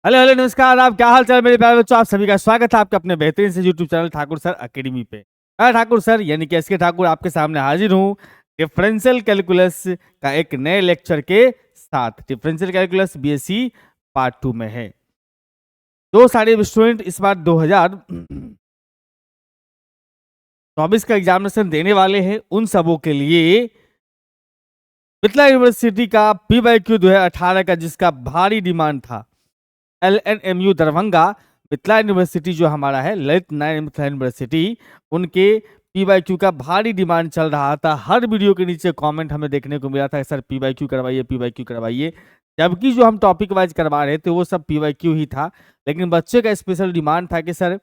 Hello hello नमस्कार। आप क्या हाल चाल मेरे प्यारे बच्चों। आप सभी का स्वागत है आपके अपने बेहतरीन से YouTube channel Thakur sir academy पे। मैं ठाकुर सर यानी कि एस के ठाकुर आपके सामने हाजिर हूँ डिफरेंशियल कैलकुलस का एक नए लेक्चर के साथ। डिफरेंशियल कैलकुलस बीएससी पार्ट 2 में है। जो सारे स्टूडेंट इस बार 2024 का एग्जामिनेशन देने वाले हैं उन सबों के लिए मिथिला यूनिवर्सिटी का PYQ 2018 का जिसका भारी डिमांड था, LNMU दरभंगा मिथिला यूनिवर्सिटी जो हमारा है ललित नारायण मिथिला यूनिवर्सिटी, उनके PYQ का भारी डिमांड चल रहा था। हर वीडियो के नीचे कमेंट हमें देखने को मिला था, सर PYQ करवाइए PYQ करवाइए। जबकि जो हम टॉपिक वाइज करवा रहे थे वो सब PYQ ही था, लेकिन बच्चे का स्पेशल डिमांड था कि सर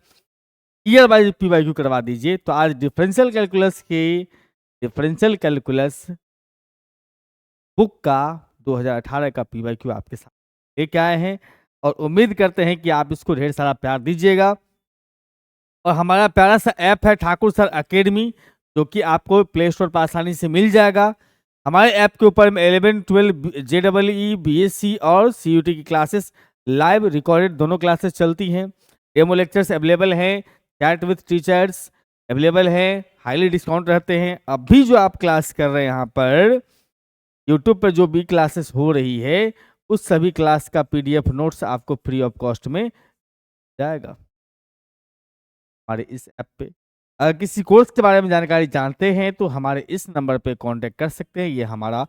ईयर वाइज PYQ करवा दीजिए। तो आज डिफरेंशियल कैलकुलस बुक का 2018 का PYQ आपके साथ लेके आए हैं और उम्मीद करते हैं कि आप इसको ढेर सारा प्यार दीजिएगा। और हमारा प्यारा सा ऐप है ठाकुर सर अकेडमी, जो कि आपको प्ले स्टोर पर आसानी से मिल जाएगा। हमारे ऐप के ऊपर में 11, 12 JEE, BSc और CUT की क्लासेस लाइव रिकॉर्डेड दोनों क्लासेस चलती हैं। डेमो लेक्चर्स अवेलेबल हैं, चैट विथ टीचर्स अवेलेबल हैं, हाईली डिस्काउंट रहते हैं। अभी जो आप क्लास कर रहे हैं यहाँ पर यूट्यूब पर जो भी क्लासेस हो रही है उस सभी क्लास का PDF नोट्स आपको फ्री ऑफ कॉस्ट में जाएगा हमारे इस ऐप पे। अगर किसी कोर्स के बारे में जानकारी जानते हैं तो हमारे इस नंबर पे कांटेक्ट कर सकते हैं। ये हमारा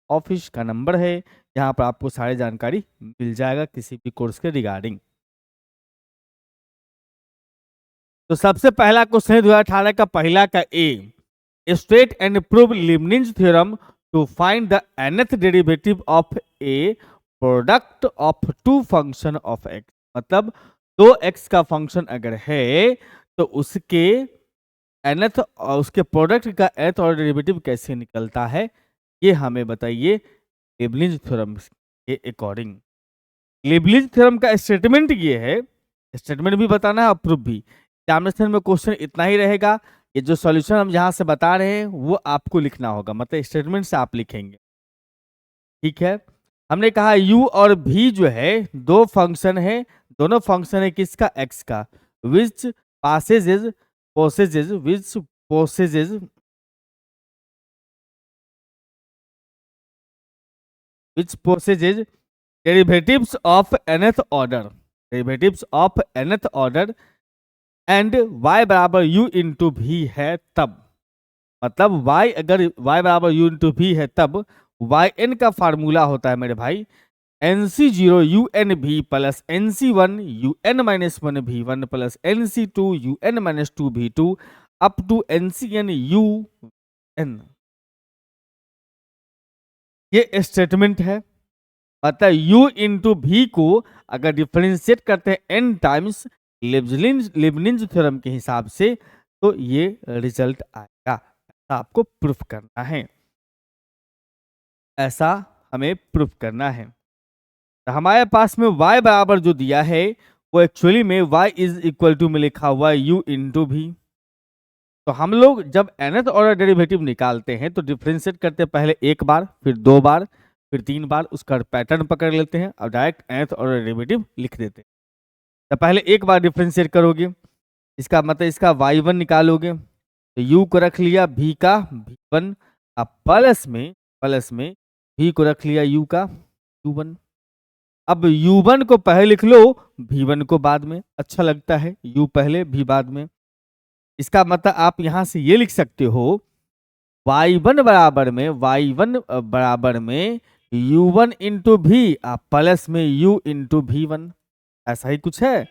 ऑफिस का नंबर है, यहाँ पर आपको सारी जानकारी मिल जाएगा किसी भी कोर्स के रिगार्डिंग। तो सबसे पहला क्वेश्चन है 2018 का पहला का A, state and prove Leibniz theorem to find the nth derivative of a product of two function of x. मतलब 2x का फंक्शन अगर है तो उसके nth और उसके प्रोडक्ट का nth और डेरिवेटिव कैसे निकलता है, ये हमें बताइए लीबनिज थ्योरम के अकॉर्डिंग। लीबनिज थ्योरम का स्टेटमेंट ये है, स्टेटमेंट भी बताना है और प्रूफ भी। एग्जामिनेशन में क्वेश्चन इतना ही रहेगा, ये जो सॉल्यूशन हम यहाँ से बता रहे हैं वो आपको लिखना होगा, मतलब स्टेटमेंट से आप लिखेंगे, ठीक है। हमने कहा u और v जो है दो फंक्शन है, दोनों फंक्शन है किसका, x का। Which passages possesses which possesses which possesses derivatives of nth order, derivatives of nth order and y बराबर u इंटू भी है तब। मतलब y अगर y बराबर u इंटू भी है तब yn का फार्मूला होता है मेरे भाई NC0 UNV plus NC1 UN minus 1V1 plus NC2 UN minus 2V2 up to NCN UN। ये स्टेटमेंट है। मतलब u इंटू भी को अगर डिफरेंशिएट करते हैं n टाइम्स लिबनिज थ्योरम के हिसाब से तो ये रिजल्ट आएगा। ऐसा आपको प्रूफ करना है, ऐसा हमें प्रूफ करना है। तो हमारे पास में y बराबर जो दिया है वो एक्चुअली में y इज इक्वल टू में लिखा हुआ है u इंटू भी। तो हम लोग जब nth ऑर्डर डेरिवेटिव निकालते हैं तो डिफरेंशिएट करते हैं पहले एक बार, फिर दो बार, फिर तीन बार, उसका पैटर्न पकड़ लेते हैं और डायरेक्ट nth ऑर्डर डेरिवेटिव लिख देते हैं। तो पहले एक बार डिफरेंशिएट करोगे, इसका मतलब इसका y1 निकालोगे, तो u को रख लिया v का v1, अब प्लस में v को रख लिया u का u1। अब u1 को पहले लिख लो, v1 को बाद में, अच्छा लगता है u पहले v बाद में। इसका मतलब आप यहां से ये लिख सकते हो y1 बराबर में u1 इंटू भी प्लस में u इंटू v1। ऐसा ही कुछ है?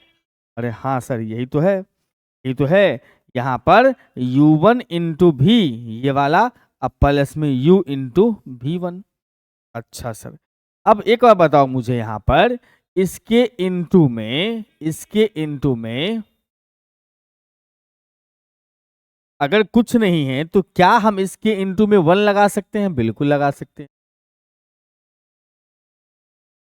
अरे हाँ सर यही तो है, यही तो है। यहाँ पर u1 इंटू भी ये वाला अब प्लस में u इंटू v1। अच्छा सर, अब एक बार बताओ मुझे, यहाँ पर इसके इंटू में अगर कुछ नहीं है तो क्या हम इसके इंटू में 1 लगा सकते हैं? बिल्कुल लगा सकते हैं।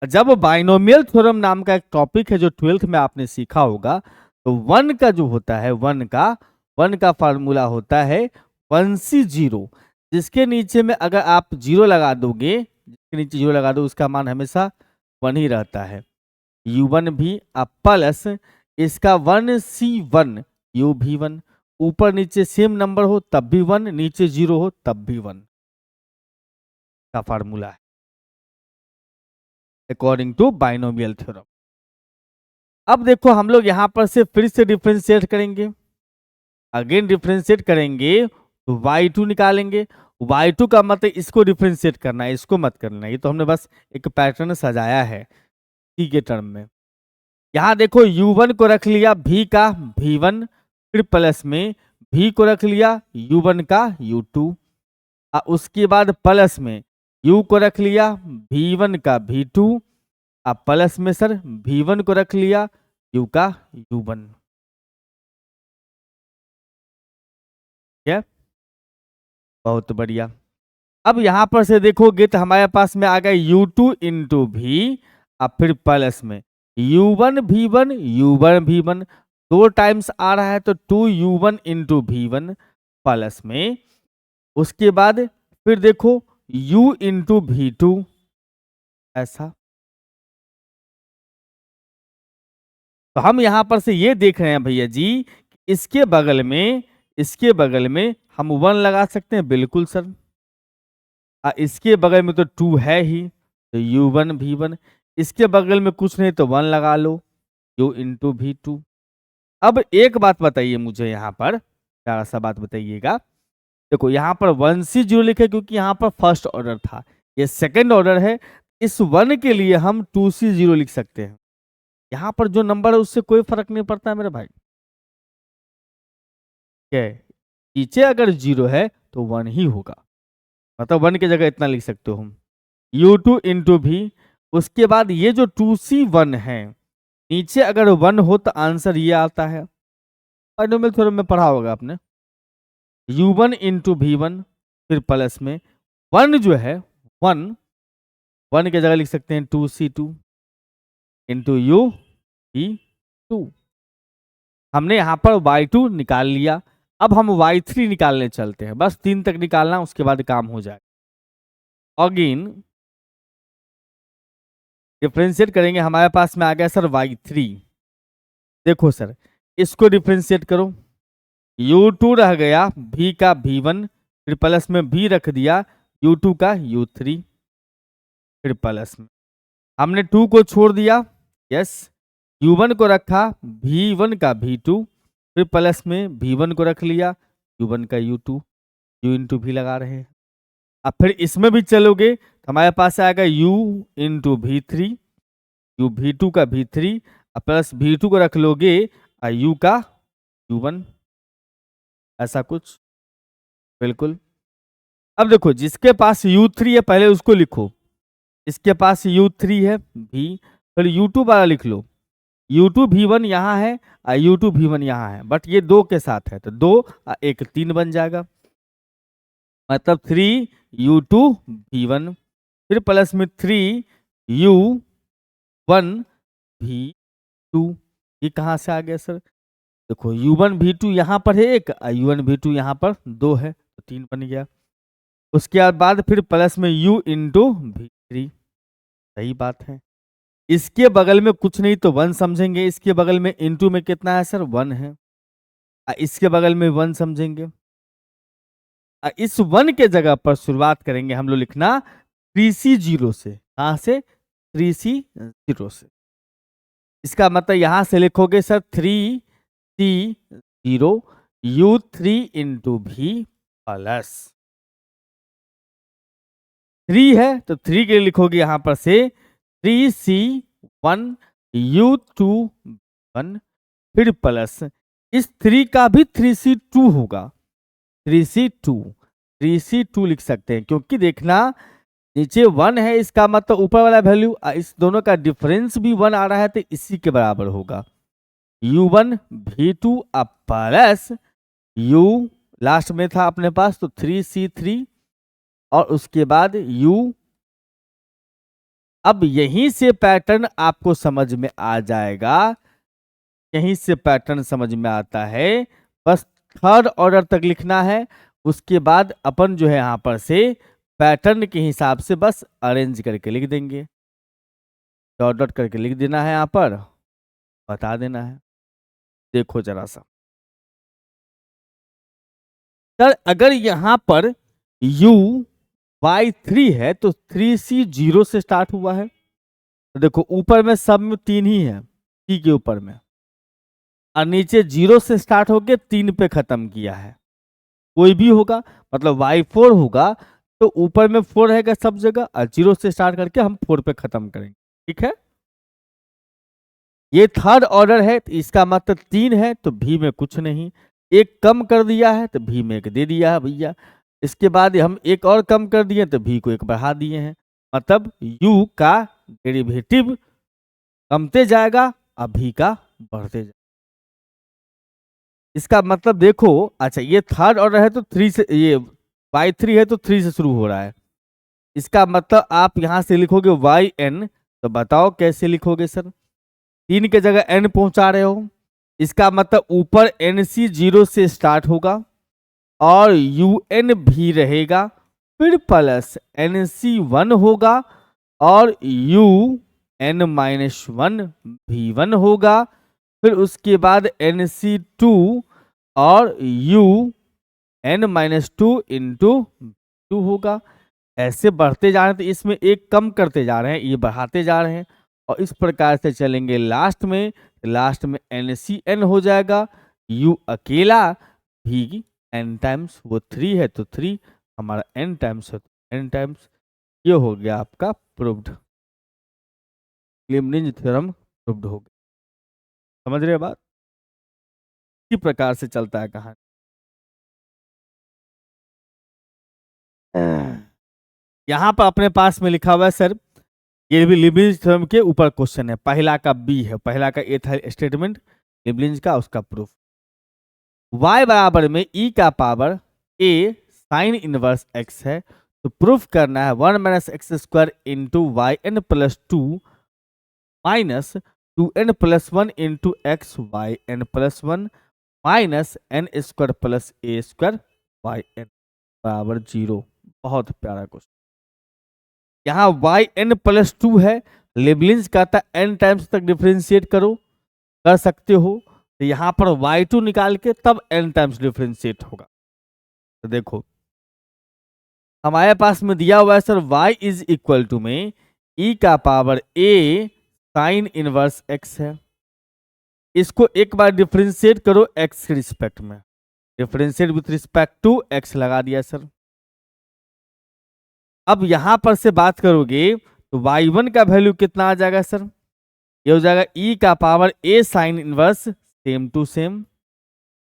जब बाइनोमियल थ्योरम नाम का एक टॉपिक है जो 12th में आपने सीखा होगा, तो 1 का जो होता है 1 का फार्मूला होता है 1C0, जिसके नीचे में अगर आप 0 लगा दोगे, जिसके नीचे 0 लगा दो उसका मान हमेशा 1 ही रहता है। U1 भी प्लस इसका 1C1 UV1, ऊपर नीचे सेम नंबर हो तब भी 1, नीचे 0 हो तब भी 1 का फार्मूला है अकॉर्डिंग टू बाइनोमियल थ्योरम। अब देखो हम लोग यहां पर से फिर से डिफरेंशिएट करेंगे, अगेन डिफरेंशिएट करेंगे तो y2 निकालेंगे। y2 का मतलब इसको डिफरेंशिएट करना है, इसको मत करना है, ये तो हमने बस एक पैटर्न सजाया है t के टर्म में। यहां देखो u1 को रख लिया v का v1, फिर प्लस में v को रख लिया u1 का u2, उसके बाद प्लस में u को रख लिया v1 का v2, अब प्लस में सर v1 को रख लिया u का u1। क्या, बहुत बढ़िया। अब यहां पर से देखोगे तो हमारे पास में आ गया u2 इंटू भी, अब फिर प्लस में u1 v1 u1 v1, 2 times आ रहा है तो 2u1 इंटू v1 प्लस में, उसके बाद फिर देखो u इंटू v2 ऐसा। तो हम यहां पर से ये देख रहे हैं भैया जी, इसके बगल में हम 1 लगा सकते हैं, बिल्कुल सर। इसके बगल में तो 2 है ही, तो u1 v1, इसके बगल में कुछ नहीं तो 1 लगा लो u इंटू v2। अब एक बात बताइए मुझे, यहाँ पर प्यारा सा बात बताइएगा, देखो यहाँ पर 1C0 लिखे क्योंकि यहाँ पर फर्स्ट ऑर्डर था, ये सेकंड ऑर्डर है, इस 1 के लिए हम 2C0 लिख सकते हैं। यहाँ पर जो नंबर है उससे कोई फर्क नहीं पड़ता है मेरे भाई। क्या नीचे अगर 0 है तो 1 ही होगा, मतलब 1 की जगह इतना लिख सकते हो हम u2 इंटू भी। उसके बाद ये जो 2C1 है, नीचे अगर 1 हो तो आंसर ये आता है, बाइनोमियल थ्योरम में पढ़ा होगा आपने, u1 इंटू v1, फिर प्लस में 1 जो है 1 की जगह लिख सकते हैं 2C2 इंटू u v2। हमने यहाँ पर y2 निकाल लिया, अब हम y3 निकालने चलते हैं, बस 3 तक निकालना, उसके बाद काम हो जाएगा। अगेन डिफरेंशिएट करेंगे, हमारे पास में आ गया सर y3। देखो सर इसको डिफरेंशिएट करो, u2 रह गया v का v1, फिर प्लस में v रख दिया u2 का u3, फिर प्लस में हमने 2 को छोड़ दिया, यस, u1 को रखा v1 का v2, फिर प्लस में v1 को रख लिया u1 का u2, u इंटू भी लगा रहे हैं। अब फिर इसमें भी चलोगे तो हमारे पास आएगा u into v3, u v2 का v3, प्लस v2 को रख लोगे u का u1, ऐसा कुछ, बिल्कुल। अब देखो जिसके पास u3 है पहले उसको लिखो, इसके पास u3 है v, फिर u2 वाला लिख लो, u2 v1 यहाँ है और u2 v1 यहाँ है, बट ये 2 के साथ है तो 2 1 3 बन जाएगा, मतलब 3 u2 v1, फिर प्लस में 3 u1 v2। ये कहाँ से आ गया सर, देखो u1 v2 यहाँ पर है 1, u1 v2 यहाँ पर 2 है तो 3 बन गया। उसके बाद फिर प्लस में u इंटू v3, सही बात है। इसके बगल में कुछ नहीं तो 1 समझेंगे, इसके बगल में इंटू में कितना है सर 1 है, इसके बगल में 1 समझेंगे, इस 1 के जगह पर शुरुआत करेंगे हम लोग लिखना 3C0 से, कहां से 3C0 से। इसका मतलब यहां से लिखोगे सर 3C0 u3 इंटू भी प्लस 3 है तो 3 के लिए लिखोगे यहां पर से 3C1 u2 1, फिर प्लस इस 3 का भी 3C2 होगा, 3C2 लिख सकते हैं, क्योंकि देखना नीचे 1 है, इसका मतलब ऊपर वाला वैल्यू इस दोनों का डिफरेंस भी 1 आ रहा है तो इसी के बराबर होगा, u1 v2 plus u last में था अपने पास तो 3C3 और उसके बाद u। अब यहीं से पैटर्न आपको समझ में आ जाएगा, यहीं से पैटर्न समझ में आता है, बस थर्ड ऑर्डर तक लिखना है, उसके बाद अपन जो है यहाँ पर से पैटर्न के हिसाब से बस अरेंज करके लिख देंगे। डॉट डॉट करके लिख देना है, यहाँ पर बता देना है। देखो जरा सा सर, अगर यहाँ पर y3 है तो 3c 0 से स्टार्ट हुआ है। तो देखो ऊपर में सब में 3 ही है, c के ऊपर में, और नीचे 0 से स्टार्ट होके 3 पे खत्म किया है। कोई भी होगा, मतलब y4 होगा तो ऊपर में 4 रहेगा सब जगह, और 0 से स्टार्ट करके हम 4 पे खत्म करेंगे। ठीक है, ये थर्ड ऑर्डर है तो इसका मतलब 3 है तो भी में कुछ नहीं, एक कम कर दिया है तो भी में एक दे दिया है भैया। इसके बाद हम एक और कम कर दिए तो भी को एक बढ़ा दिए हैं, मतलब u का डेरिवेटिव कमते जाएगा और भी का बढ़ते जाएगा। इसका मतलब देखो, अच्छा ये थर्ड ऑर्डर है तो 3 से, ये y3 है तो 3 से शुरू हो रहा है। इसका मतलब आप यहां से लिखोगे yn, तो बताओ कैसे लिखोगे सर? 3 के जगह n पहुंचा रहे हो, इसका मतलब ऊपर nc 0 से स्टार्ट होगा और un भी रहेगा, फिर प्लस nc 1 होगा और un-1 भी 1 होगा, फिर उसके बाद nc2 और un-2 इंटू 2 होगा। ऐसे बढ़ते जा रहे हैं तो इसमें एक कम करते जा रहे हैं, ये बढ़ाते जा रहे हैं, और इस प्रकार से चलेंगे। लास्ट में NCN हो जाएगा, u अकेला भी n टाइम्स, वो 3 है तो 3, हमारा n टाइम्स है तो n टाइम्स। ये हो गया आपका प्रूव्ड, लीबनिज थ्योरम प्रूव्ड हो गया। समझ रहे बात? इसी प्रकार से चलता है कहानी। यहाँ पर अपने पास में लिखा हुआ है सर, ये भी लीबनिज थ्योरम के ऊपर क्वेश्चन है। पहला का बी है, पहला का ए था स्टेटमेंट लीबनिज का, उसका प्रूफ। y बराबर में e का power a sine inverse x है, तो प्रूफ करना है 1 minus x square into y n plus 2 minus 2n plus 1 into x y n plus 1 minus n square plus a square y n बराबर 0। बहुत प्यारा क्वेश्चन। यहाँ Y n plus 2 है, लेबलिंज कहता है n टाइम्स तक डिफ्रेंशिएट करो, कर सकते हो, तो यहाँ पर y2 निकाल के तब n टाइम्स डिफ्रेंशिएट होगा। तो देखो हमारे पास में दिया हुआ है sir y is equal to में e का power a sine inverse x है, इसको एक बार डिफ्रेंशिएट करो x के रिस्पेक्ट में, differentiate with respect to x लगा दिया सर। अब यहां पर से बात करोगे तो y1 का वैल्यू कितना आ जाएगा सर? ये हो जाएगा e का power a sine inverse same to same,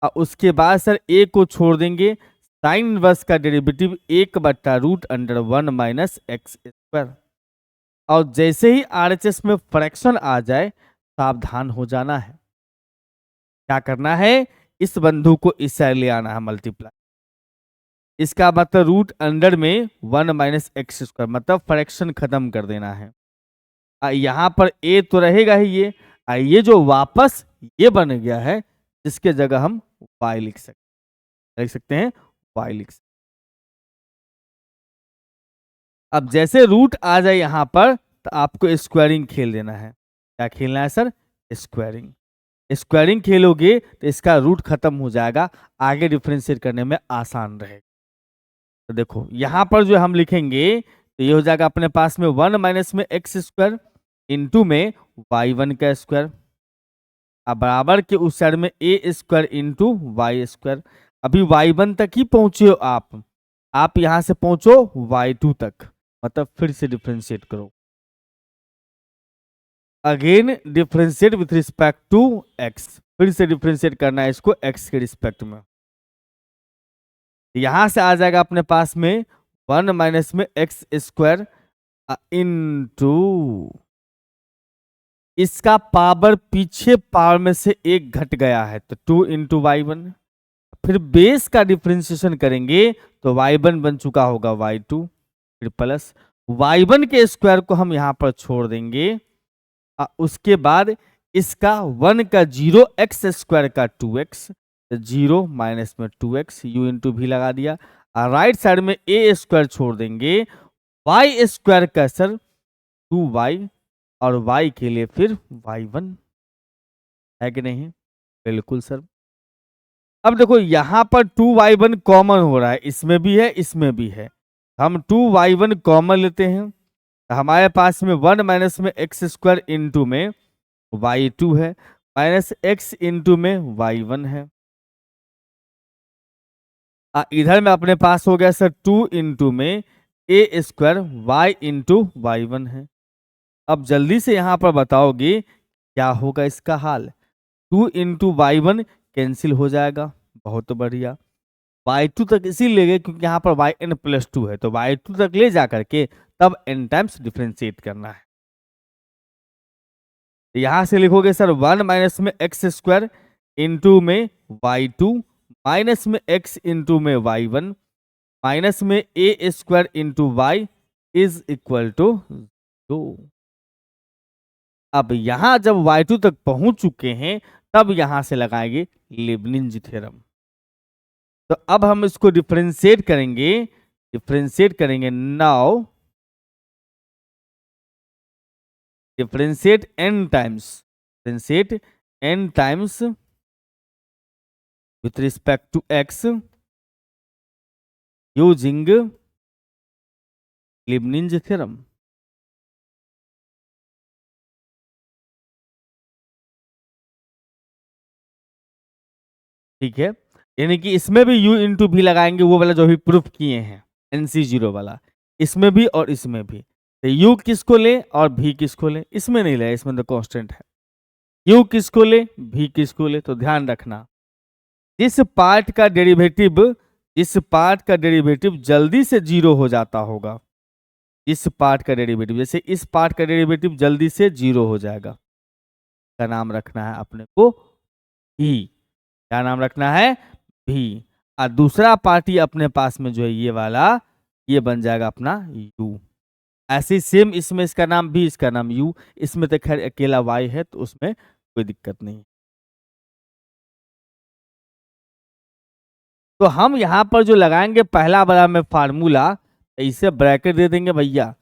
और उसके बाद सर a को छोड़ देंगे, साइन इनवर्स का डेरिवेटिव 1/√1 माइनस एक्स स्क्वायर। और जैसे ही RHS में फ्रैक्शन आ जाए सावधान हो जाना है। क्या करना है? इस बंधु को इस साइड ले आना है मल्टीप्लाई, इसका मतलब रूट अंडर में 1 माइनस एक्स स्क्वायर, मतलब फ्रैक्शन खत्म कर देना है। यहाँ पर a तो रहेगा ही, ये जो वापस ये बन गया है, इसके जगह हम y लिख सकते हैं y लिख सकते। अब जैसे रूट आ जाए यहाँ पर तो आपको स्क्वायरिंग खेल देना है। क्या खेलना है सर? स्क्वायरिंग। स्क्वायरिंग खेलोगे तो इसका रूट खत्म हो जाएगा, आगे डिफरेंशिएट करने में आसान रहेगा। तो देखो यहाँ पर जो हम लिखेंगे तो ये हो जाएगा अपने पास में 1 माइनस में एक्स स्क्वायर इंटू में y1 का स्क्वायर, अब बराबर के उस साइड में a square into y square. अभी y1 तक ही पहुंचे हो आप यहां से पहुंचो y2 तक, मतलब फिर से डिफरेंशिएट करो, again differentiate with respect to x, फिर से डिफरेंशिएट करना है इसको x के रिस्पेक्ट में। यहां से आ जाएगा अपने पास में 1 माइनस में एक्स स्क्वायर इंटू, इसका पावर पीछे पावर में से एक घट गया है तो 2 इंटू y1, फिर बेस का डिफरेंशिएशन करेंगे तो y1 बन चुका होगा y2, फिर प्लस y1 के स्क्वायर को हम यहां पर छोड़ देंगे, उसके बाद इसका 1 का 0 एक्स स्क्वायर का 2x, 0 माइनस में 2x, u इंटू भी लगा दिया, और राइट साइड में a स्क्वायर छोड़ देंगे, y स्क्वायर का सर 2y और y के लिए फिर y1 है कि नहीं? बिल्कुल सर। अब देखो यहाँ पर 2y1 कॉमन हो रहा है, इसमें भी है इसमें भी है। हम 2y1 कॉमन लेते हैं तो हमारे पास में 1 माइनस में एक्स स्क्वायर इंटू में y2 है, माइनस एक्स इंटू में y1 है। इधर में अपने पास हो गया सर 2 इंटू में a square y into y1 है। अब जल्दी से यहाँ पर बताओगे क्या होगा इसका हाल। 2 इंटू y1 कैंसिल हो जाएगा, बहुत बढ़िया। y2 तक इसी ले गए क्योंकि यहाँ पर yn प्लस 2 है, तो y2 तक ले जा करके तब n टाइम्स डिफ्रेंशिएट करना है। यहां से लिखोगे सर 1 माइनस में एक्स स्क्वायर इंटू में y2 माइनस में x इंटू में y1 माइनस में a square into y is equal to 2। अब यहां जब y2 तक पहुंच चुके हैं तब यहां से लगाएंगे लीबनिज थ्योरम। तो अब हम इसको डिफरेंशिएट करेंगे now differentiate n times with respect to x using Leibniz theorem। ठीक है, यानी कि इसमें भी u इंटू भी लगाएंगे, वो वाला जो भी प्रूफ किए हैं NC0 वाला, इसमें भी और इसमें भी। तो u किसको ले और v किसको ले, इसमें नहीं ले, इसमें तो कांस्टेंट है। u किसको ले v किसको ले, तो ध्यान रखना इस पार्ट का डेरिवेटिव जल्दी से जीरो हो जाता होगा। इस पार्ट का डेरिवेटिव, जैसे इस पार्ट का डेरिवेटिव जल्दी से जीरो हो जाएगा, का नाम रखना है अपने को भी। क्या नाम रखना है? भी। और दूसरा पार्टी अपने पास में जो है ये वाला, ये बन जाएगा अपना u। ऐसे ही सेम इसमें इसका नाम भी, इसका नाम u। इसमें तो खैर अकेला y है तो उसमें कोई दिक्कत नहीं। तो हम यहां पर जो लगाएंगे पहला वाला में फार्मूला, इसे ब्रैकेट दे देंगे भैया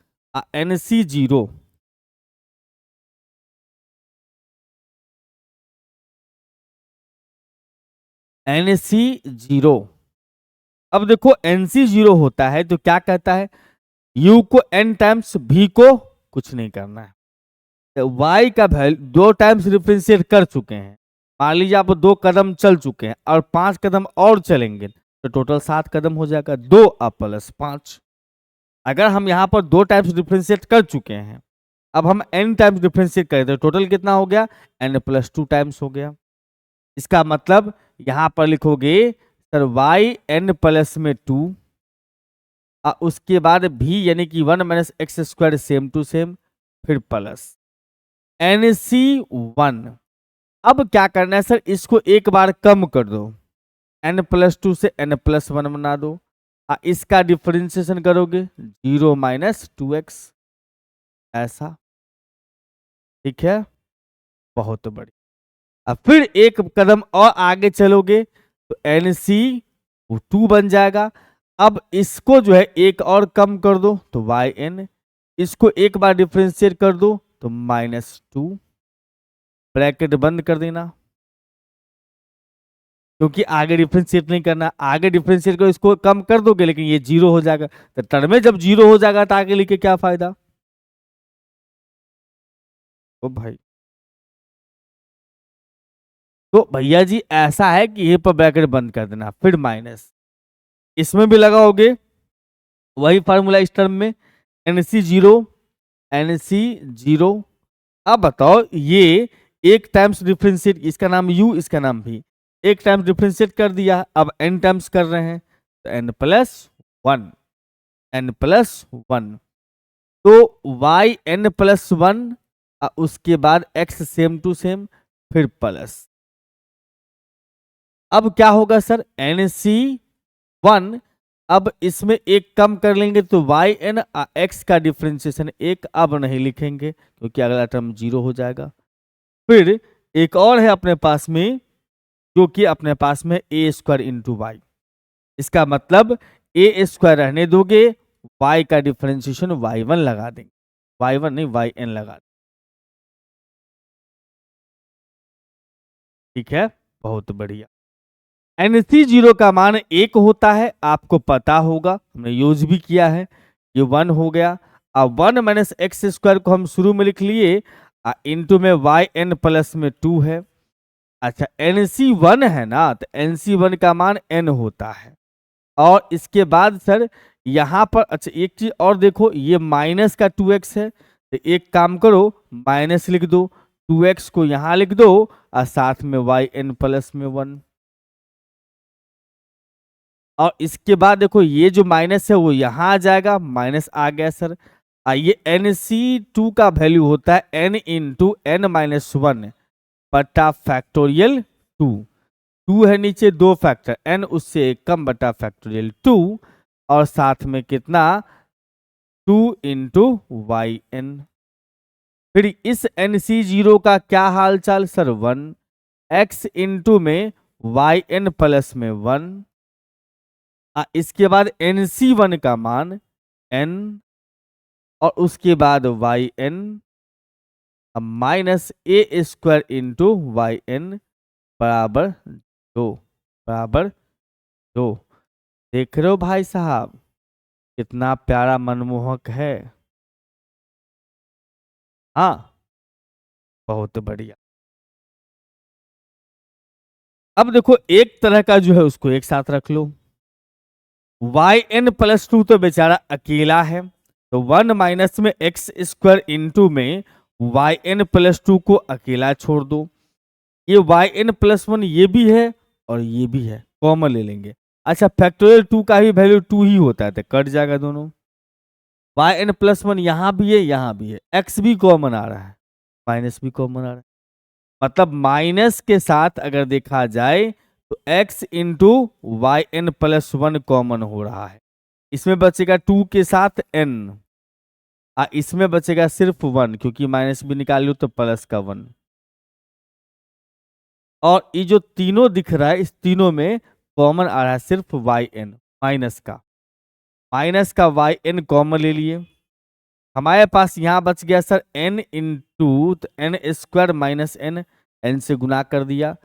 NC0 NC0। अब देखो NC0 होता है तो क्या कहता है, u को n टाइम्स v को कुछ नहीं करना है, तो y का वैल्यू 2 टाइम्स डिफरेंशिएट कर चुके हैं। मान लीजिए आप 2 कदम चल चुके हैं और 5 कदम और चलेंगे तो टोटल 7 कदम हो जाएगा, 2 प्लस 5। अगर हम यहाँ पर 2 टाइम्स डिफरेंशिएट कर चुके हैं, अब हम n टाइम्स डिफरेंशिएट करें तो टोटल कितना हो गया, n प्लस 2 टाइम्स हो गया। इसका मतलब यहां पर लिखोगे सर y n प्लस में 2 उसके बाद v यानी कि 1 minus x square same to same, फिर प्लस NC1। अब क्या करना है सर, इसको एक बार कम कर दो, n प्लस 2 से n प्लस 1 बना दो। इसका डिफरेंशिएशन करोगे 0 माइनस 2x, ऐसा। ठीक है, बहुत बढ़िया। अब फिर एक कदम और आगे चलोगे तो NC2 बन जाएगा। अब इसको जो है एक और कम कर दो तो yn, इसको एक बार डिफरेंशिएट कर दो तो -2, ब्रैकेट बंद कर देना क्योंकि आगे डिफरेंशिएट नहीं करना। आगे डिफरेंशिएट को इसको कम कर दोगे लेकिन ये 0 हो जाएगा, तो टर्म में जब 0 हो जाएगा तो आगे लिखे क्या फायदा। तो भाई, तो भैया जी ऐसा है कि ये पर ब्रैकेट बंद कर देना, फिर माइनस, इसमें भी लगाओगे वही फार्मूला इस टर्म में NC0। अब बताओ ये एक टाइम्स डिफरेंशिएट, इसका नाम u इसका नाम भी, एक टाइम्स डिफरेंशिएट कर दिया, अब n टाइम्स कर रहे हैं तो n प्लस 1। तो y n प्लस 1 उसके बाद x सेम टू सेम, फिर प्लस। अब क्या होगा सर, NC1। अब इसमें एक कम कर लेंगे तो yn x का डिफरेंशिएशन एक अब नहीं लिखेंगे क्योंकि अगला टर्म 0 हो जाएगा। फिर एक और है अपने पास में जो कि अपने पास में a स्क्वायर इंटू वाई। इसका मतलब a स्क्वायर रहने दोगे, y का डिफरेंशिएशन y1 लगा देंगे, y1 नहीं yn लगा देंगे। ठीक है, बहुत बढ़िया। NC0 का मान 1 होता है, आपको पता होगा, हमने यूज भी किया है। ये 1 हो गया। अब 1 माइनस एक्स स्क्वायर को हम शुरू में लिख लिए, इंटू में वाई एन प्लस में 2 है। अच्छा, NC1 है ना, तो NC1 का मान n होता है। और इसके बाद सर यहाँ पर अच्छा एक चीज और देखो, ये माइनस का 2x है, तो एक काम करो माइनस लिख दो, 2x को यहाँ लिख दो और साथ में वाई एन प्लस में 1। और इसके बाद देखो ये जो माइनस है वो यहाँ आ जाएगा, माइनस आ गया सर। ये NC2 का वैल्यू होता है n इंटू n माइनस 1 बटा फैक्टोरियल 2। 2 है नीचे, 2 फैक्टर n उससे एक कम बटा फैक्टोरियल 2, और साथ में कितना 2 इंटू वाई एन। फिर इस NC0 का क्या हाल चाल सर, 1 x इंटू में वाई एन प्लस में 1। इसके बाद NC1 का मान n, और उसके बाद वाई एन माइनस ए स्क्वायर इंटू वाई एन बराबर 2, बराबर 2। देख रहे हो भाई साहब कितना प्यारा मनमोहक है। हाँ, बहुत बढ़िया। अब देखो एक तरह का जो है उसको एक साथ रख लो, वाई एन प्लस 2 तो बेचारा अकेला है, तो 1 माइनस में एक्स स्क्वायर इंटू में वाई एन प्लस 2 को अकेला छोड़ दो। ये वाई एन प्लस 1 ये भी है और ये भी है, कॉमन ले लेंगे। अच्छा, फैक्टोरियल 2 का भी वैल्यू 2 ही होता है, तो कट जाएगा दोनों। वाई एन प्लस 1 यहाँ भी है, यहाँ भी है, एक्स भी कॉमन आ रहा है, माइनस भी कॉमन आ रहा है। मतलब माइनस के साथ अगर देखा जाए तो x into y n plus 1 common हो रहा है। इसमें बचेगा 2 के साथ n, इसमें बचेगा सिर्फ 1, क्योंकि माइनस भी निकाल लो तो प्लस का 1। और ये जो तीनों दिख रहा है, इस तीनों में कॉमन आ रहा है सिर्फ वाई एन, माइनस का वाई एन कॉमन ले लिए। हमारे पास यहाँ बच गया सर n इंटू, तो एन स्क्वायर माइनस n से गुना कर दिया,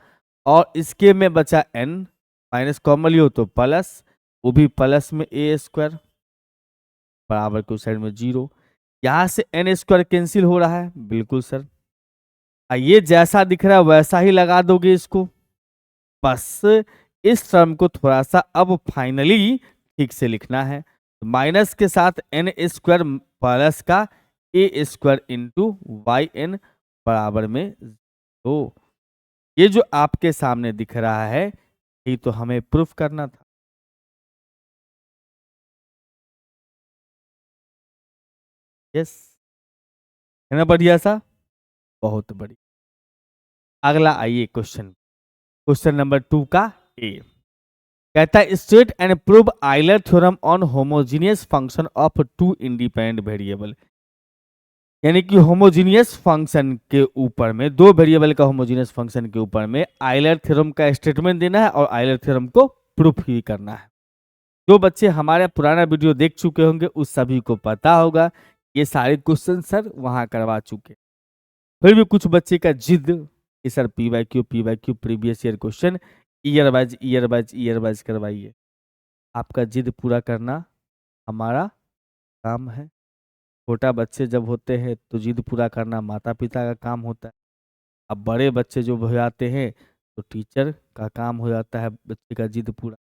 और इसके में बचा n, माइनस कॉमन लियो तो प्लस, वो भी प्लस में ए स्क्वायर बराबर के साइड में 0। यहाँ से n स्क्वायर कैंसिल हो रहा है, बिल्कुल सर। ये जैसा दिख रहा है वैसा ही लगा दोगे इसको, बस इस टर्म को थोड़ा सा अब फाइनली ठीक से लिखना है। माइनस के साथ n स्क्वायर प्लस का ए स्क्वायर इंटू वाई एन बराबर में 2। ये जो आपके सामने दिख रहा है ये तो हमें प्रूफ करना था। यस, है ना बढ़िया सा, बहुत बढ़िया। अगला आइए क्वेश्चन नंबर 2 का ए कहता है state and prove Euler theorem on homogeneous function of two independent variable. यानी कि होमोजीनियस फंक्शन के ऊपर में, दो वेरिएबल का होमोजीनियस फंक्शन के ऊपर में आइलर थ्योरम का स्टेटमेंट देना है और आइलर थ्योरम को प्रूफ ही करना है। जो बच्चे हमारे पुराना वीडियो देख चुके होंगे उस सभी को पता होगा ये सारे क्वेश्चन सर वहां करवा चुके। फिर भी कुछ बच्चे का जिद कि sir P Y Q previous year question year wise करवाइए। आपका जिद पूरा करना हमारा काम है। छोटा बच्चे जब होते हैं तो जिद पूरा करना माता पिता का काम होता है। अब बड़े बच्चे जो हो जाते हैं तो टीचर का काम हो जाता है बच्चे का जिद पूरा।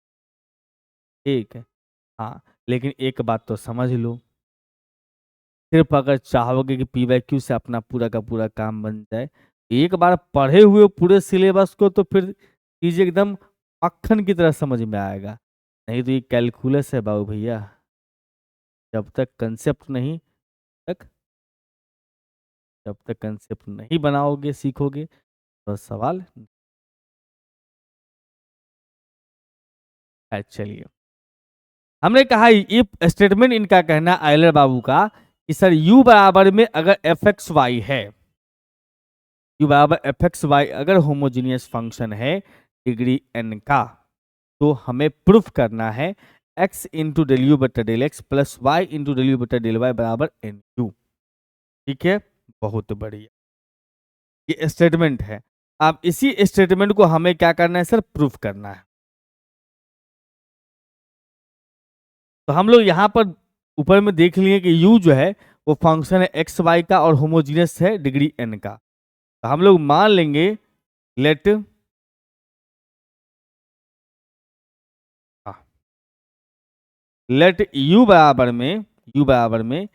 ठीक है, हाँ, लेकिन एक बात तो समझ लो, सिर्फ अगर चाहोगे कि पी वाई क्यू से अपना पूरा का पूरा काम बन जाए, एक बार पढ़े हुए पूरे सिलेबस को तो फिर चीज़ एकदम मक्खन की तरह समझ में आएगा। नहीं तो ये कैलकुलस है बाबू भैया, जब तक कंसेप्ट नहीं तक जब तक कंसेप्ट नहीं बनाओगे सीखोगे तो सवाल है। चलिए, हमने कहा इफ स्टेटमेंट इनका कहना आयलर बाबू का कि सर u बराबर में अगर एफ एक्स वाई है, u बराबर एफ एक्स वाई अगर होमोजीनियस फंक्शन है डिग्री n का, तो हमें प्रूफ करना है x इंटू डेल यू बटा del x plus y into del you बटा डेल वाई बराबर एन यू। ठीक है, बहुत बढ़िया, ये स्टेटमेंट है। अब इसी स्टेटमेंट को हमें क्या करना है सर, प्रूफ करना है। तो हम लोग यहाँ पर ऊपर में देख लिए कि u जो है वो फंक्शन है एक्स वाई का और होमोजीनियस है डिग्री n का। तो हम लोग मान लेंगे लेट u बराबर में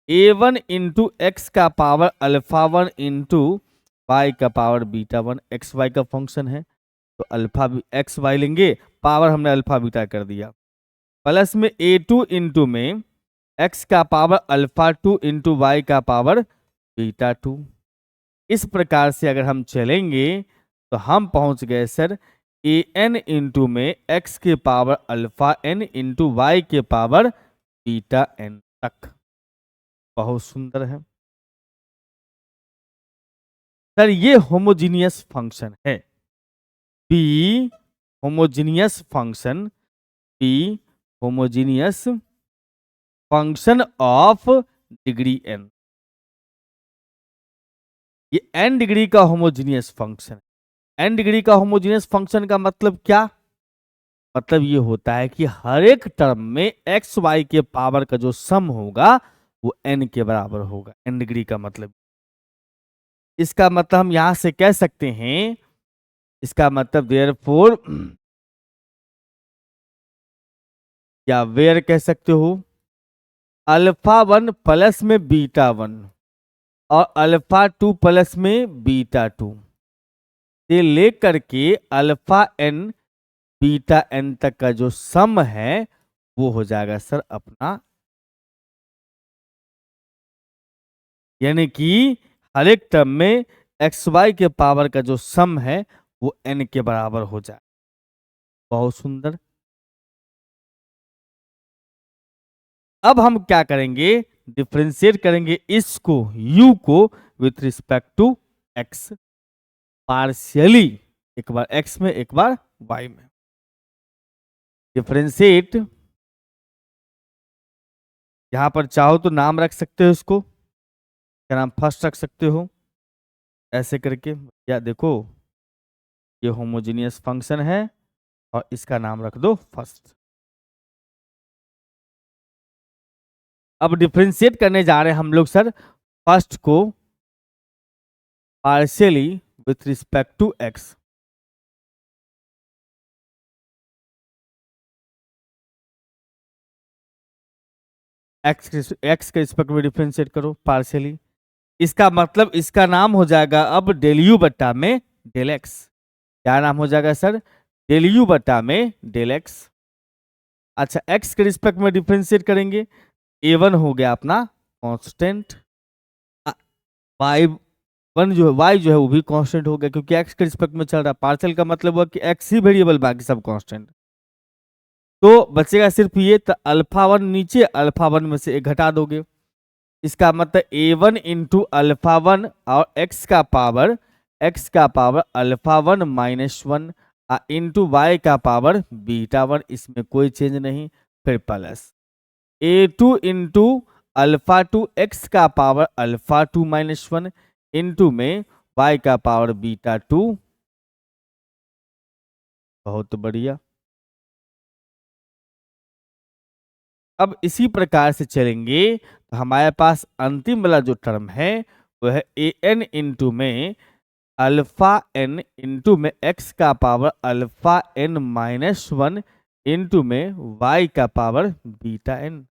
a1 इंटू एक्स का पावर अल्फा 1 इंटू वाई का पावर बीटा 1, एक्स वाई का फंक्शन है तो अल्फा एक्स वाई लेंगे, पावर हमने अल्फा बीटा कर दिया, प्लस में a2 इंटू में एक्स का पावर अल्फा 2 इंटू वाई का पावर बीटा 2। इस प्रकार से अगर हम चलेंगे तो हम पहुंच गए सर ए एन इंटू में एक्स के power alpha n into y के पावर बीटा एन तक। बहुत सुंदर है सर, ये होमोजीनियस फंक्शन है। P homogeneous function, p homogeneous function of degree n, ये एन डिग्री का होमोजीनियस फंक्शन। एन डिग्री का होमोजीनियस फंक्शन का मतलब क्या, मतलब ये होता है कि हर एक टर्म में एक्स वाई के पावर का जो सम होगा वो एन के बराबर होगा। एन डिग्री का मतलब, इसका मतलब हम यहां से कह सकते हैं, इसका मतलब देयरफॉर या वेयर कह सकते हो अल्फा 1 प्लस में बीटा 1 और अल्फा 2 प्लस में बीटा 2 से लेकर के अल्फा एन बीटा एन तक का जो सम है वो हो जाएगा सर अपना, यानी कि हर एक टर्म में एक्स वाई के पावर का जो सम है वो एन के बराबर हो जाए। बहुत सुंदर। अब हम क्या करेंगे, डिफरेंशिएट करेंगे इसको u को with respect to x, partially, एक बार x में एक बार y में। डिफरेंशिएट, यहां पर चाहो तो नाम रख सकते हो, इसको क्या नाम फर्स्ट रख सकते हो ऐसे करके, या देखो ये होमोजीनियस फंक्शन है और इसका नाम रख दो फर्स्ट। अब डिफरेंशिएट करने जा रहे हैं हम लोग सर फर्स्ट को partially with respect to x. X के रिस्पेक्ट में डिफरेंशिएट करो पार्शियली, इसका मतलब इसका नाम हो जाएगा अब डेल यू बट्टा में डेल एक्स। क्या नाम हो जाएगा सर, डेल यू बट्टा में डेल एक्स। अच्छा, एक्स के रिस्पेक्ट में डिफरेंशिएट करेंगे, a1 हो गया अपना कांस्टेंट, वाई वन जो है वाई जो है वो भी कांस्टेंट हो गया क्योंकि एक्स के रिस्पेक्ट में चल रहा है। पार्शियल का मतलब हुआ कि एक्स ही वेरिएबल, बाकी सब कांस्टेंट। तो बचेगा सिर्फ ये, तो अल्फा 1 नीचे अल्फा 1 में से एक घटा दोगे, इसका मतलब a1 इंटू अल्फा 1 और एक्स का power alpha 1 minus 1 into y का पावर बीटा 1, इसमें कोई चेंज नहीं, फिर plus a2 into alpha 2 x का पावर अल्फा 2 माइनस 1 इंटू में वाई का पावर बीटा 2। बहुत बढ़िया। अब इसी प्रकार से चलेंगे तो हमारे पास अंतिम वाला जो टर्म है वो है ए एन इंटू में अल्फा एन इंटू में एक्स का power alpha n minus 1 into में वाई का पावर बीटा एन।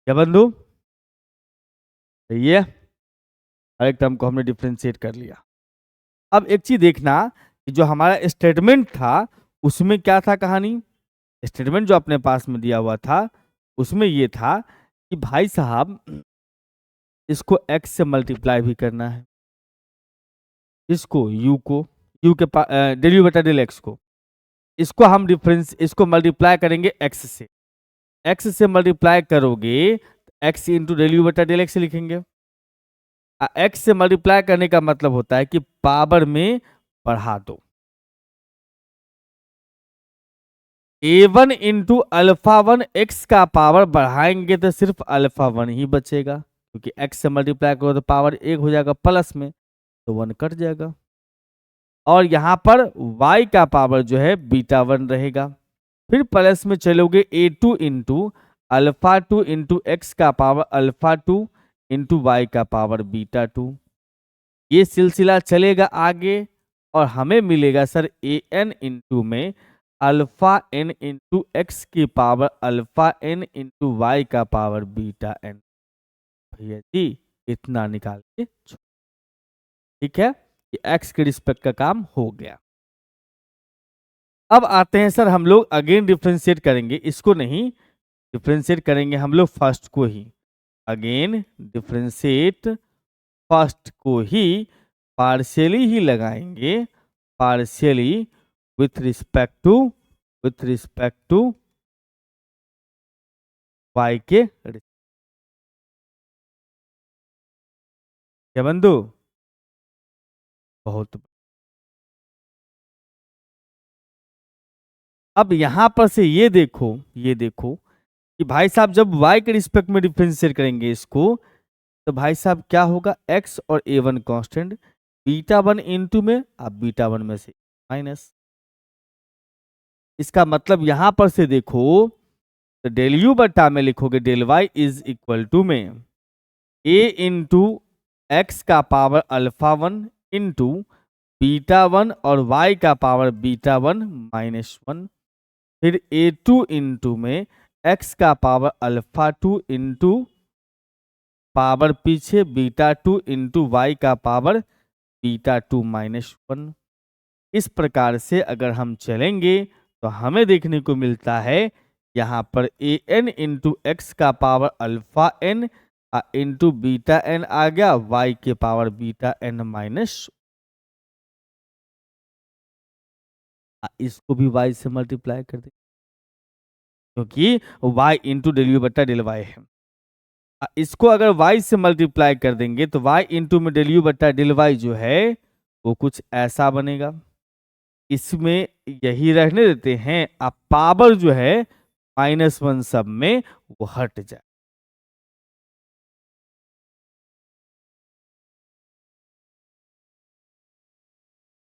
क्या बंधु, ये हर एक टर्म को हमने डिफ्रेंशिएट कर लिया। अब एक चीज देखना कि जो हमारा स्टेटमेंट था उसमें क्या था कहानी, स्टेटमेंट जो अपने पास में दिया हुआ था उसमें ये था कि भाई साहब इसको x से मल्टीप्लाई भी करना है, इसको u के डेल यू बटा डेल एक्स को, इसको हम डिफरेंस इसको मल्टीप्लाई करेंगे x से, x से मल्टीप्लाई करोगे x इंटू डेल यू बटा डेल एक्स लिखेंगे। x से मल्टीप्लाई करने का मतलब होता है कि पावर में बढ़ा दो, A1 into alpha one x का पावर बढ़ाएंगे तो सिर्फ अल्फा वन ही बचेगा, क्योंकि एक्स से मल्टीप्लाई करो तो पावर एक हो जाएगा प्लस में, तो वन कट जाएगा। और यहाँ पर y का पावर जो है बीटा वन रहेगा। फिर प्लस में चलोगे A2 into alpha two into x का power alpha two into y का पावर बीटा टू। ये सिलसिला चलेगा आगे और हमें मिलेगा सर ए एन इंटू में अल्फा एन इंटू एक्स की power alpha n into y का पावर बीटा एन। भैया जी इतना निकाल के ठीक है, कि एक्स के रिस्पेक्ट का काम हो गया। अब आते हैं सर हम लोग अगेन डिफ्रेंशिएट करेंगे, इसको नहीं डिफ्रेंशिएट करेंगे हम लोग फर्स्ट को ही। अगेन डिफ्रेंशिएट फर्स्ट को ही पार्शियली ही लगाएंगे, partially with respect to y के। क्या बंधु? बहुत। अब यहां पर से ये देखो कि भाई साहब जब y के रिस्पेक्ट में डिफरेंशिएट करेंगे इसको, तो भाई साहब क्या होगा, x और a1 constant, beta one into में आप बीटा वन में से माइनस। इसका मतलब यहां पर से देखो तो डेल यू बट्टा में लिखोगे del y is equal to में a इंटू एक्स का power alpha one into beta one और y का power beta one minus one. फिर A2 इंटू में x का power alpha two into power पीछे बीटा टू इंटू वाई का power beta two minus one. इस प्रकार से अगर हम चलेंगे तो हमें देखने को मिलता है यहाँ पर ए एन इंटू एक्स का power alpha n into beta n आ गया, वाई के पावर बीटा एन माइनस। इसको भी वाई से मल्टीप्लाई कर दे, क्योंकि y इंटू डेल यू बट्टा डेल वाई है। इसको अगर y से मल्टीप्लाई कर देंगे तो y इंटू में डेल यू बट्टा डेल वाई जो है वो कुछ ऐसा बनेगा। इसमें यही रहने देते हैं, अब पावर जो है माइनस वन सब में वो हट जाए।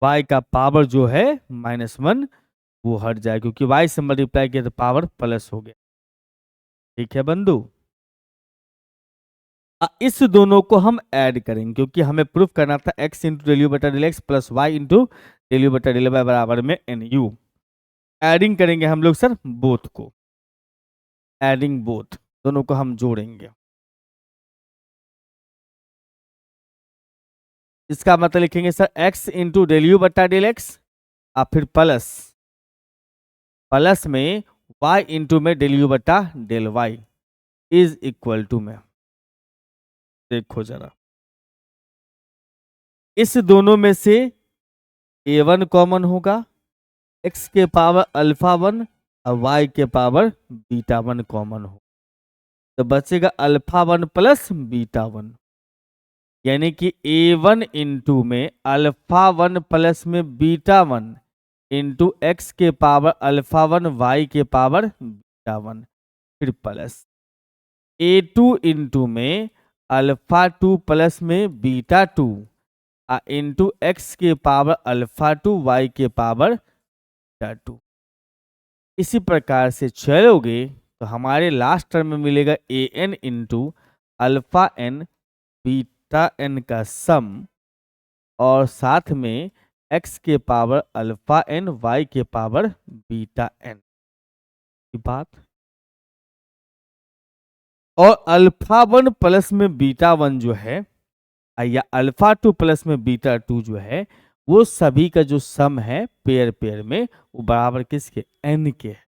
y का पावर जो है माइनस वन वो हट जाए, क्योंकि y से मल्टीप्लाई किया तो पावर प्लस हो गया। ठीक है बंधु, इस दोनों को हम ऐड करेंगे, क्योंकि हमें प्रूफ करना था x इंटू डेल यू बटा del x plus y into del you बटा डेल वाई बराबर में एन यू। एडिंग करेंगे हम लोग सर बोथ को, एडिंग बोथ, दोनों को हम जोड़ेंगे। इसका मतलब लिखेंगे sir x into del you बटा डेल एक्स और फिर प्लस प्लस में y इंटू में डेल यू बटा del y is equal to में, देखो जरा इस दोनों में से a1 कॉमन होगा, x के पावर अल्फा वन और y के पावर बीटा वन कॉमन हो, तो बचेगा alpha one plus beta one, यानी कि a1 इंटू में अल्फा वन प्लस में बीटा वन इंटू एक्स के पावर अल्फा वन वाई के पावर बीटा वन, फिर प्लस A2 इंटू में अल्फा टू प्लस में बीटा टू इंटू एक्स के पावर अल्फा टू वाई के पावर बीटा टू। इसी प्रकार से चलोगे तो हमारे लास्ट टर्म में मिलेगा a n into alpha n beta n का सम और साथ में x के पावर अल्फा एन वाई के पावर बीटा एन की बात। और अल्फा वन प्लस में बीटा वन जो है या अल्फा टू प्लस में बीटा टू जो है वो सभी का जो सम है पेयर पेयर में वो बराबर किसके, एन के है।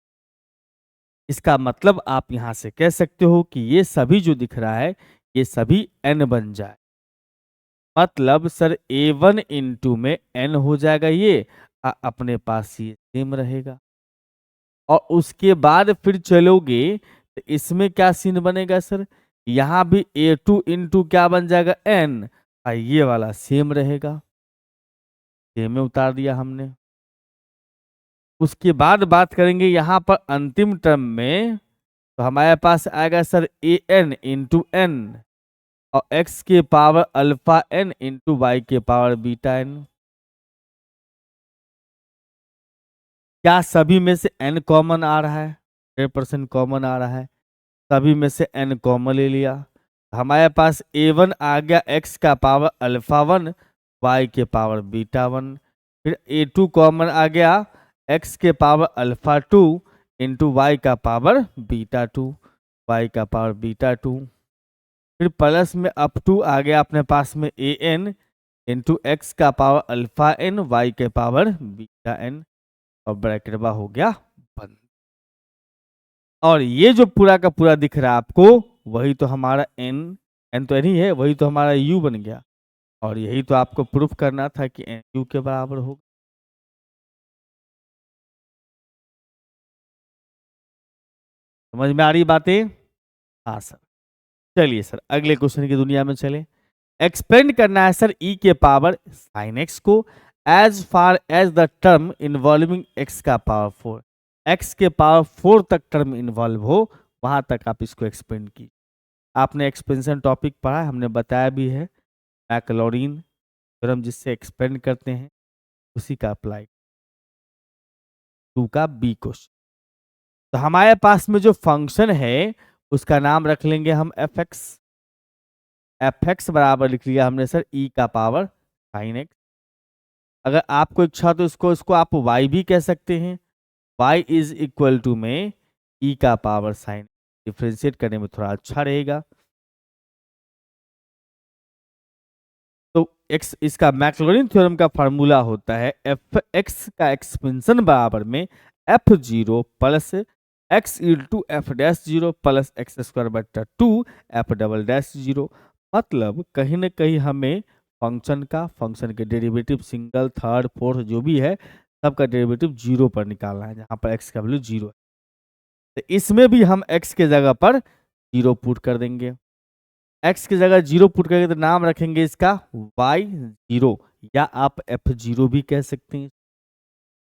इसका मतलब आप यहां से कह सकते हो कि ये सभी जो दिख रहा है ये सभी एन बन जाए, मतलब सर a1 इंटू में n हो जाएगा, ये अपने पास ये सेम रहेगा। और उसके बाद फिर चलोगे तो इसमें क्या सीन बनेगा सर, यहाँ भी a2 इंटू क्या बन जाएगा n, ये वाला सेम रहेगा, सेम में उतार दिया हमने। उसके बाद बात करेंगे यहाँ पर अंतिम टर्म में, तो हमारे पास आएगा sir a n into n और एक्स के power alpha n into y के पावर बीटा एन। क्या सभी में से एन कॉमन आ रहा है? 100% कॉमन आ रहा है। सभी में से एन कॉमन ले लिया, हमारे पास a1 आ गया एक्स का पावर अल्फा वन वाई के पावर बीटा वन। फिर a2 कॉमन आ गया एक्स के power alpha two into y का पावर बीटा टू, वाई का पावर बीटा टू। फिर प्लस में अप टू आ गया अपने पास में ए एन इंटू एक्स का पावर अल्फा एन वाई के पावर बीटा एन, और ब्रैकेट बा हो गया बंद। और ये जो पूरा का पूरा दिख रहा है आपको, वही तो हमारा एन तो नहीं है, वही तो हमारा यू बन गया। और यही तो आपको प्रूफ करना था कि एन यू के बराबर होगा। समझ में आ रही बातें? हाँ सर। चलिए सर अगले क्वेश्चन की दुनिया में चले। एक्सपेंड करना है सर ई के पावर साइन एक्स को as far as the term involving x का पावर 4, एक्स के पावर 4 तक टर्म इन्वॉल्व हो, वहां तक आप इसको एक्सपेंड कीजिए। आपने एक्सपेंशन टॉपिक पढ़ा है, हमने बताया भी है, मैक्लॉरिन थ्योरम जिससे एक्सपेंड करते हैं उसी का अप्लाई। 2 का बी क्वेश्चन। तो हमारे पास में जो फंक्शन है उसका नाम रख लेंगे हम एफ एक्स। एफ एक्स बराबर लिख लिया हमने सर ई का पावर साइन एक्स। अगर आपको इच्छा तो इसको इसको आप वाई भी कह सकते हैं। वाई इज इक्वल टू में ई का पावर साइन, डिफ्रेंशिएट करने में थोड़ा अच्छा रहेगा। तो एक्स इसका मैक्लॉरिन थ्योरम का फार्मूला होता है एफ एक्स का एक्सपेंशन बराबर में f zero plus x into f dash zero plus x square बटा two f double dash zero. मतलब कहीं ना कहीं हमें फंक्शन के डेरिवेटिव सिंगल थर्ड फोर्थ जो भी है सबका डेरिवेटिव जीरो पर निकालना है, जहां पर एक्स का वैल्यू जीरो है। तो इसमें भी हम एक्स के जगह पर जीरो पुट कर देंगे। एक्स की जगह जीरो पुट करके तो नाम रखेंगे इसका वाई जीरो, या आप एफ जीरो भी कह सकते हैं।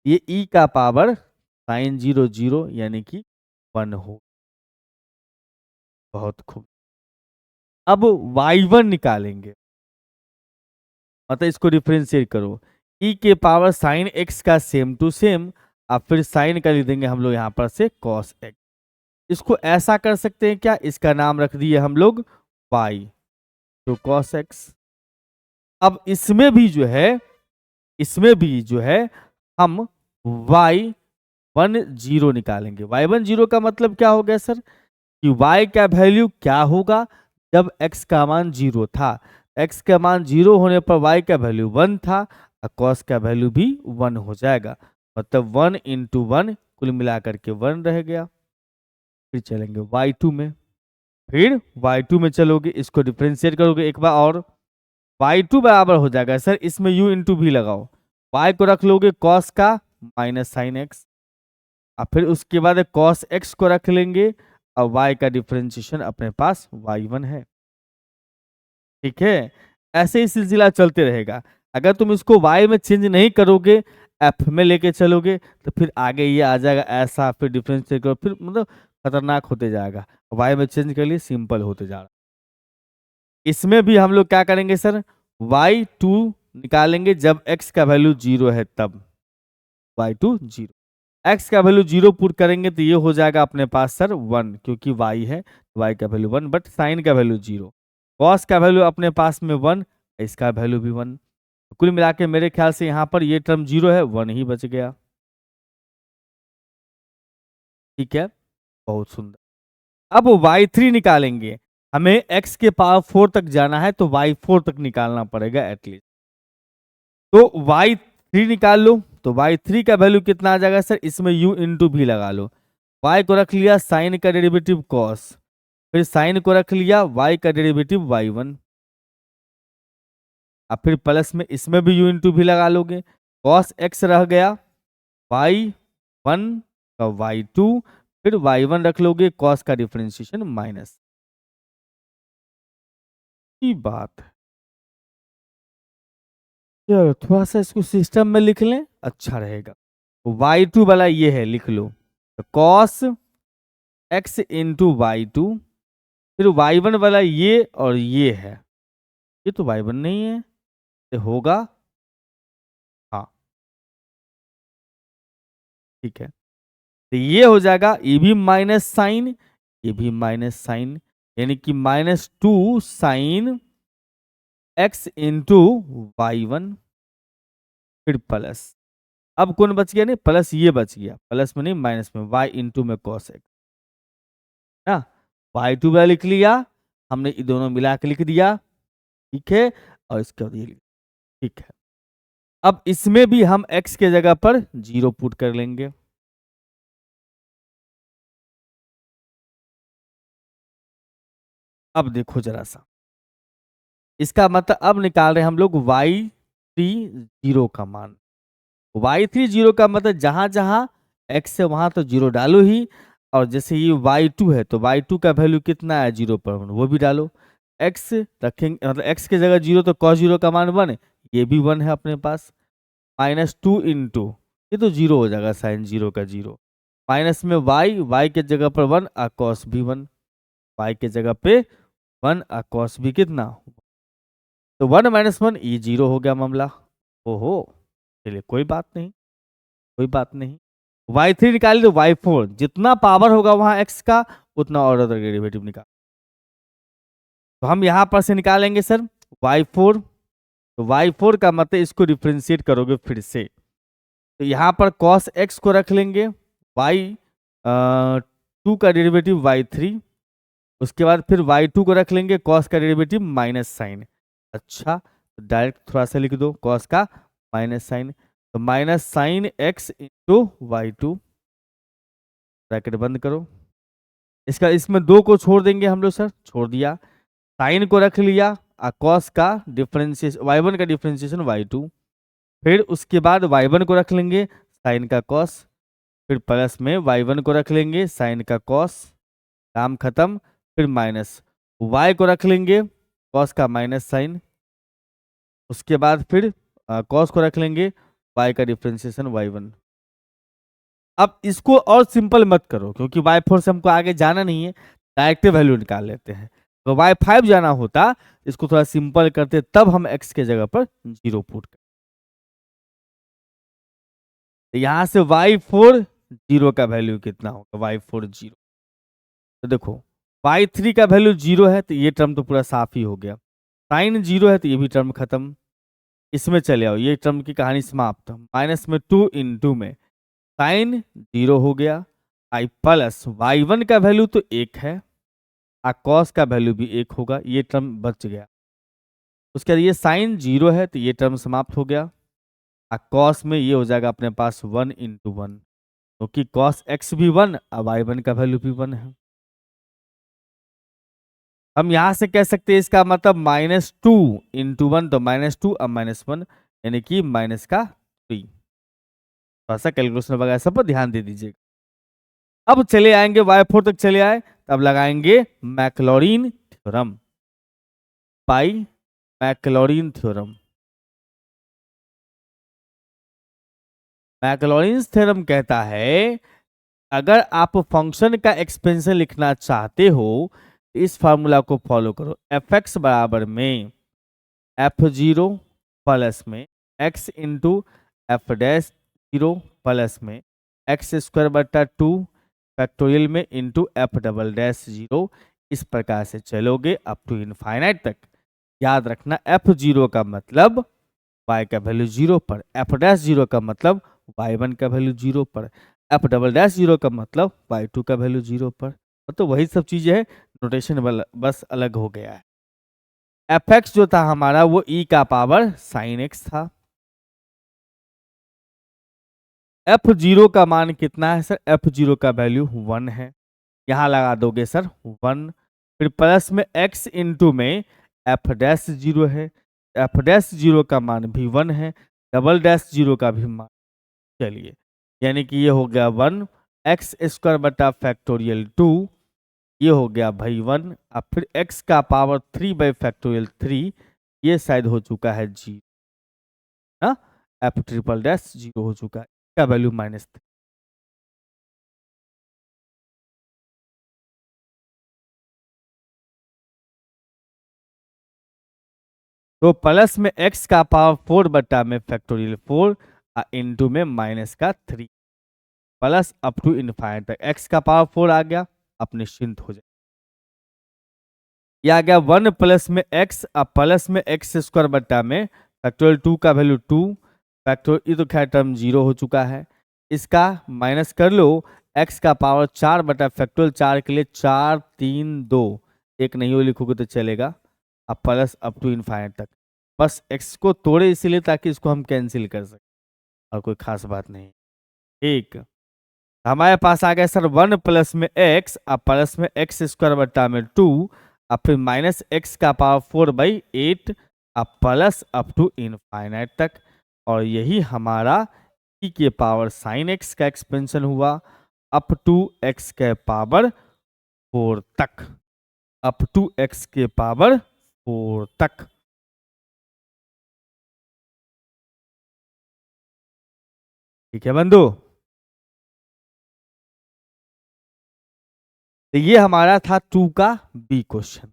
ये ई का पावर साइन जीरो जीरो यानी कि 1 हो। बहुत खूब। अब y1 निकालेंगे, मतलब इसको डिफरेंशिएट करो। ई के पावर साइन एक्स का सेम टू सेम, अब फिर साइन का लिख देंगे हम लोग यहाँ पर से कॉस एक्स। इसको ऐसा कर सकते हैं क्या, इसका नाम रख दिए हम लोग y, तो कॉस एक्स। अब इसमें भी जो है हम y1 जीरो निकालेंगे। y1 जीरो का मतलब क्या हो गया सर, कि y का वैल्यू क्या होगा जब x का मान जीरो था। x का मान जीरो होने पर y का वैल्यू 1 था और cos का वैल्यू भी 1 हो जाएगा। मतलब 1 इंटू 1 कुल मिलाकर के 1 रह गया। फिर चलेंगे y2 में, फिर y2 में चलोगे, इसको डिफ्रेंशिएट करोगे एक बार और, y2 बराबर हो जाएगा सर, इसमें u इंटू भी लगाओ, y को रख लोगे cos का माइनस साइन एक्स, और फिर उसके बाद cos x को रख लेंगे और y का डिफरेंशिएशन अपने पास y1 है। ठीक है, ऐसे ही सिलसिला चलते रहेगा। अगर तुम इसको y में चेंज नहीं करोगे, f में लेके चलोगे, तो फिर आगे ये आ जाएगा ऐसा, फिर डिफरेंशिएट करो, फिर मतलब खतरनाक होते जाएगा। y में चेंज कर लिए, सिंपल होते जा रहा। इसमें भी हम लोग क्या करेंगे सर, y2 निकालेंगे जब x का वैल्यू जीरो है तब, y2 जीरो। x का वैल्यू जीरो पुट करेंगे तो ये हो जाएगा अपने पास सर 1, क्योंकि y है, y का वैल्यू 1, बट साइन का वैल्यू जीरो, cos का वैल्यू अपने पास में 1, इसका वैल्यू भी 1। कुल मिला के मेरे ख्याल से यहाँ पर ये टर्म जीरो है, 1 ही बच गया। ठीक है, बहुत सुंदर। अब y3 निकालेंगे, हमें x के पावर 4 तक जाना है तो y4 तक निकालना पड़ेगा एटलीस्ट। तो y3 निकाल लो, तो y3 का वैल्यू कितना आ जाएगा सर, इसमें u इंटू भी लगा लो। y को रख लिया साइन का डेरिवेटिव cos, फिर साइन को रख लिया y का डेरिवेटिव y1, अब फिर प्लस में इसमें भी u इंटू भी लगा लोगे, cos x रह गया y1 का y2, फिर y1 रख लोगे, cos का डिफरेंशिएशन माइनस। की बात है, चलो थोड़ा सा इसको सिस्टम में लिख लें, अच्छा रहेगा। y2 वाला ये है, लिख लो। तो कॉस x इंटू y2, फिर y1 वाला ये और ये है, ये तो y1 नहीं है, ये होगा, हाँ ठीक है। तो ये हो जाएगा, ये भी माइनस साइन, ये भी माइनस साइन, यानी कि -2 sin x इंटू y1, फिर प्लस, अब कौन बच गया, नहीं प्लस ये बच गया, प्लस में नहीं माइनस में, y इंटू में cos x ना, y2 वाला लिख लिया हमने, ये दोनों मिला के लिख दिया, ठीक है। और इसके बाद ये ठीक है। अब इसमें भी हम x के जगह पर 0 पुट कर लेंगे। अब देखो जरा सा, इसका मतलब अब निकाल रहे हैं हम लोग y3 0 का मान। y3 0 का मतलब जहां जहां x है वहां तो 0 डालो ही, और जैसे ये y2 है तो y2 का वैल्यू कितना है 0 पर 1, वो भी डालो। x रखेंगे मतलब x की जगह 0 तो cos 0 का मान 1 है, ये भी 1 है अपने पास। -2 इंटू, ये तो 0 हो जाएगा साइन 0 का 0, माइनस में y के जगह पर 1 और cos भी 1, y के जगह पे 1 और cos भी कितना, तो 1 - 1 ये 0 हो गया मामला। ओहो, चलिए कोई बात नहीं, कोई बात नहीं। y3 निकाली तो y4, जितना पावर होगा वहां x का उतना ऑर्डर का डेरिवेटिव निकाल, तो हम यहां पर से निकालेंगे सर y4, तो y4 का मतलब इसको डिफ्रेंशिएट करोगे फिर से, तो यहाँ पर cos x को रख लेंगे, y2 का डेरिवेटिव y3, उसके बाद फिर y2 को रख लेंगे cos का डेरिवेटिव माइनस साइन। अच्छा, तो डायरेक्ट थोड़ा सा लिख दो cos का माइनस साइन, तो माइनस साइन x इंटू y2, ब्रैकेट बंद करो। इसका इसमें 2 को छोड़ देंगे हम लोग सर, छोड़ दिया, साइन को रख लिया, cos का डिफरेंशिएशन y1 का डिफरेंशिएशन y2, फिर उसके बाद y1 को रख लेंगे साइन का cos, फिर प्लस में y1 को रख लेंगे साइन का cos, काम खत्म, फिर माइनस y को रख लेंगे cos का माइनस साइन, उसके बाद फिर cos को रख लेंगे y का डिफरेंशिएशन y1। अब इसको और सिंपल मत करो क्योंकि y4 से हमको आगे जाना नहीं है, डायरेक्ट वैल्यू निकाल लेते हैं। तो y5 जाना होता, इसको थोड़ा सिंपल करते तब हम x के जगह पर 0 पुट करते, तो यहां से y4 0 का वैल्यू कितना होगा, y4 0, तो देखो y3 का वैल्यू 0 है तो ये टर्म तो पूरा साफ ही हो गया, साइन 0 है तो ये भी टर्म खत्म, इसमें चले आओ, ये टर्म की कहानी समाप्त। माइनस में 2 इंटू में साइन 0 हो गया, आई प्लस y1 का वैल्यू तो 1 है और cos का वैल्यू भी 1 होगा, ये टर्म बच गया। उसके बाद ये साइन 0 है तो ये टर्म समाप्त हो गया, और cos में ये हो जाएगा अपने पास 1 इंटू 1, क्योंकि cos x भी 1 और y1 का वैल्यू भी 1 है। हम यहां से कह सकते हैं इसका मतलब -2 इंटू 1, तो -2 और -1 यानी कि माइनस का 3। थोड़ा सा कैलकुलेशन वगैरह सब पर ध्यान दे दीजिएगा। अब चले आएंगे y4 तक चले आए, तब लगाएंगे मैक्लॉरिन थ्योरम, पाई मैक्लॉरिन थ्योरम। मैक्लॉरिन थ्योरम कहता है अगर आप फंक्शन का एक्सपेंशन लिखना चाहते हो इस फार्मूला को फॉलो करो, fx बराबर में f0 प्लस में x into f dash 0 plus में x² फैक्टोरियल में इंटू एफ डबल डैश 0, इस प्रकार से चलोगे अप टू इनफाइनाइट तक। याद रखना f0 का मतलब y का वैल्यू 0 पर, एफ डैश 0 का मतलब y1 का वैल्यू 0 पर, एफ डबल डैश 0 का मतलब y2 का वैल्यू 0 पर, तो वही सब चीजें है, नोटेशन बस अलग हो गया है। fx जो था हमारा वो e का पावर साइन x था। f0 का मान कितना है सर, f0 का वैल्यू 1 है, यहां लगा दोगे सर 1, फिर प्लस में x इंटू में एफ डैश 0 है, एफ डैश 0 का मान भी 1 है, डबल डैश 0 का भी मान, चलिए यानी कि ये हो गया 1 x² फैक्टोरियल 2, ये हो गया भाई 1, अब फिर x का पावर 3/3, ये शायद हो चुका है 0 ना, f ट्रिपल डैश 0 हो चुका है, का वैल्यू -3। तो प्लस में x का पावर 4 बटा में फैक्टोरियल 4 इंटू में -3 प्लस अप टू इनफाइनाइट तक x का पावर 4 आ गया, अब निश्चिंत हो जाए। यह आ गया 1 प्लस में x प्लस में एक्स स्क्वायर बटा में फैक्टोरियल 2 का वैल्यू 2 फैक्टोरियल, ये तो खैर टर्म 0 हो चुका है, इसका माइनस कर लो, x का पावर 4 बटा फैक्टोरियल 4 के लिए 4 3 2 एक नहीं हो लिखोगे तो चलेगा, अब प्लस अप टू इनफाइनाइट तक, बस x को तोड़े इसीलिए ताकि इसको हम कैंसिल कर सकें, और कोई खास बात नहीं। ठीक, हमारे पास आ गया सर 1 प्लस में x प्लस में एक्स स्क्वायर बटा में 2 अब फिर माइनस एक्स का power 4/8 plus up to infinite तक, और यही हमारा e के पावर साइन x का एक्सपेंशन हुआ अप टू x के पावर 4 तक, अप टू x के पावर 4 तक। ठीक है बंधु, तो ये हमारा था 2 का बी क्वेश्चन।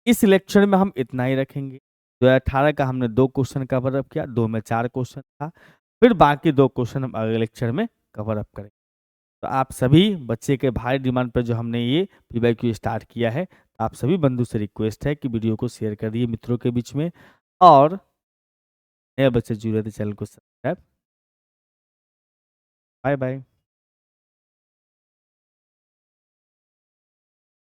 इस लेक्चर में हम इतना ही रखेंगे। 2018 का हमने 2 क्वेश्चन कवर अप किया, 2 में 4 क्वेश्चन था, फिर बाकी 2 क्वेश्चन हम अगले लेक्चर में कवर अप करेंगे। तो आप सभी बच्चे के भारी डिमांड पर जो हमने ये PYQ स्टार्ट किया है, आप सभी बंधु से रिक्वेस्ट है कि वीडियो को शेयर कर दिए मित्रों के बीच में, और नए बच्चे जुड़े थे चैनल को सब्सक्राइब। Bye bye.